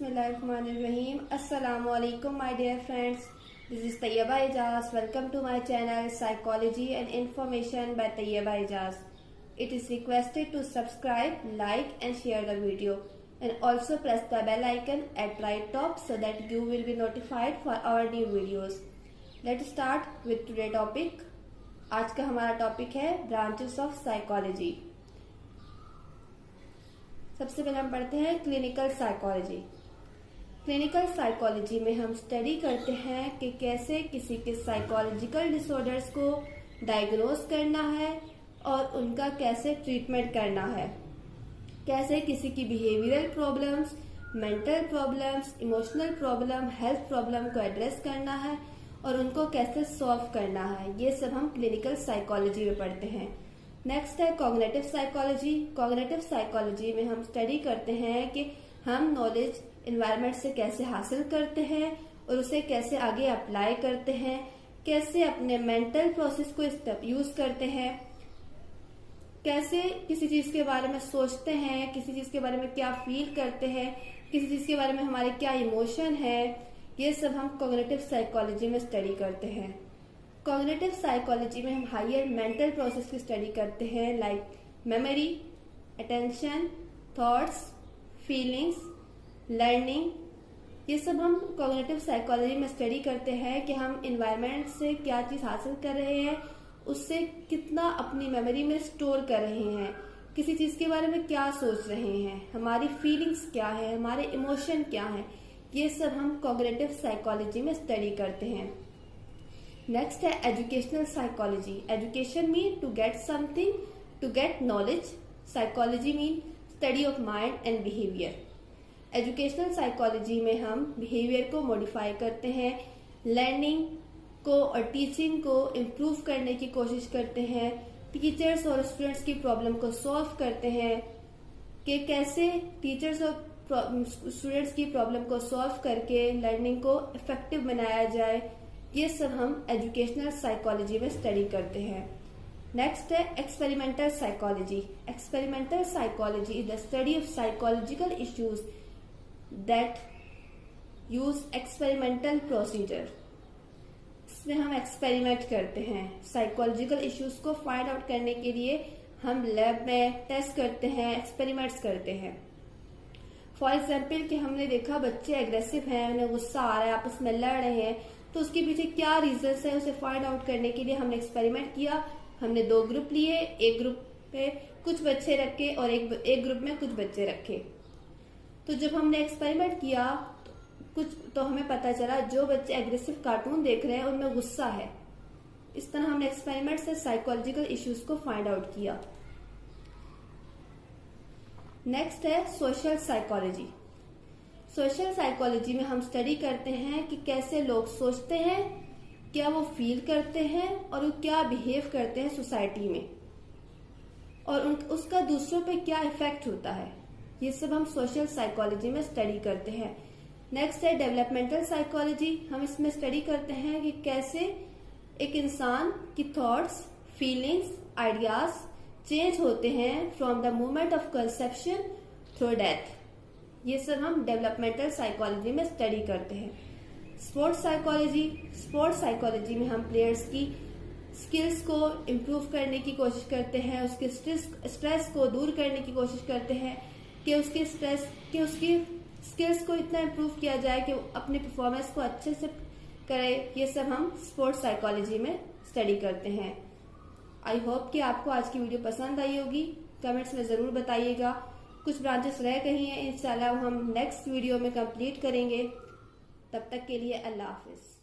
Bismillahirrahmanirrahim. Assalamu alaikum my dear friends. This is Tayyaba Ijaz. Welcome to my channel Psychology and Information by Tayyaba Ijaz. It is requested to subscribe, like and share the video and also press the bell icon at right top so that you will be notified for our new videos. Let's start with today's topic. आज का हमारा topic है branches of psychology. सबसे पहले हम पढ़ते हैं clinical psychology. Clinical psychology में हम स्टडी करते हैं कि कैसे किसी के साइकोलॉजिकल डिसऑर्डर्स को डायग्नोज करना है और उनका कैसे ट्रीटमेंट करना है, कैसे किसी की behavioural problems, mental problems, emotional problem, health problem को एड्रेस करना है और उनको कैसे सॉल्व करना है। ये सब हम क्लिनिकल साइकोलॉजी में पढ़ते हैं। नेक्स्ट है कॉग्निटिव साइकोलॉजी। कॉग्निटिव साइकोलॉजी में हम स्टडी करते हैं कि हम नॉलेज एनवायरनमेंट से कैसे हासिल करते हैं और उसे कैसे आगे अप्लाई करते हैं, कैसे अपने मेंटल प्रोसेस को यूज करते हैं, कैसे किसी चीज के बारे में सोचते हैं, किसी चीज के बारे में क्या फील करते हैं, किसी चीज के बारे में हमारे क्या इमोशन है, ये सब हम कॉग्निटिव साइकोलॉजी में स्टडी करते हैं। कॉग्निटिव साइकोलॉजी में हम हायर मेंटल प्रोसेस की स्टडी करते हैं like memory, attention, thoughts, feelings, learning. ये सब हम कॉग्निटिव साइकोलॉजी में स्टडी करते हैं कि हम इन्वायरमेंट से क्या चीज हासिल कर रहे हैं, उससे कितना अपनी मेमोरी में स्टोर कर रहे हैं, किसी चीज के बारे में क्या सोच रहे हैं, हमारी फीलिंग्स क्या है, हमारे इमोशन क्या है, ये सब हम कॉग्निटिव साइकोलॉजी में स्टडी करते हैं। नेक्स्ट है educational psychology. Education mean to get something, to get knowledge. Psychology mean study of mind and behaviour. Educational psychology में हम बिहेवियर को मॉडिफाई करते हैं, लर्निंग को और टीचिंग को इम्प्रूव करने की कोशिश करते हैं, टीचर्स और स्टूडेंट्स की प्रॉब्लम को सॉल्व करते हैं कि कैसे टीचर्स और स्टूडेंट्स की प्रॉब्लम को सॉल्व करके लर्निंग को इफेक्टिव बनाया जाए। ये सब हम एजुकेशनल साइकोलॉजी में स्टडी करते हैं। नेक्स्ट है experimental psychology. Experimental psychology is the study of psychological issues that use experimental procedure. इसमें हम एक्सपेरिमेंट करते हैं, साइकोलॉजिकल इश्यूज को फाइंड आउट करने के लिए हम लैब में टेस्ट करते हैं, एक्सपेरिमेंट्स करते हैं। फॉर एग्जाम्पल कि हमने देखा बच्चे एग्रेसिव हैं, उन्हें गुस्सा आ रहा है, आपस में लड़ रहे हैं, तो उसके पीछे क्या रीजंस है उसे फाइंड आउट करने के लिए हमने एक्सपेरिमेंट किया। हमने 2 ग्रुप लिए, एक ग्रुप पे कुछ बच्चे रखे और एक ग्रुप में कुछ बच्चे रखे। तो जब हमने एक्सपेरिमेंट किया तो हमें पता चला जो बच्चे एग्रेसिव कार्टून देख रहे हैं उनमें गुस्सा है। इस तरह हमने एक्सपेरिमेंट से साइकोलॉजिकल इश्यूज को फाइंड आउट किया। नेक्स्ट है सोशल साइकोलॉजी। सोशल साइकोलॉजी में हम स्टडी करते हैं कि कैसे लोग सोचते हैं, क्या वो फील करते हैं और वो क्या बिहेव करते हैं सोसाइटी में और उसका दूसरों पे क्या इफेक्ट होता है। ये सब हम सोशल साइकोलॉजी में स्टडी करते हैं। नेक्स्ट है डेवलपमेंटल साइकोलॉजी। हम इसमें स्टडी करते हैं कि कैसे एक इंसान की थॉट्स, फीलिंग्स, आइडियाज चेंज होते हैं from the moment of conception through death. ये सब हम डेवलपमेंटल साइकोलॉजी में स्टडी करते हैं। Sports psychology. स्पोर्ट्स साइकोलॉजी में हम प्लेयर्स की स्किल्स को इम्प्रूव करने की कोशिश करते हैं, उसके स्ट्रेस को दूर करने की कोशिश करते हैं कि उसकी स्किल्स को इतना इम्प्रूव किया जाए कि वो अपनी परफॉर्मेंस को अच्छे से करे। ये सब हम स्पोर्ट्स साइकोलॉजी में स्टडी करते हैं। आई होप कि आपको आज की वीडियो पसंद आई होगी। कमेंट्स में जरूर बताइएगा। कुछ ब्रांचेस रह गई हैं, इंशाल्लाह हम नेक्स्ट वीडियो में कंप्लीट करेंगे। तब तक के लिए अल्लाह हाफिज।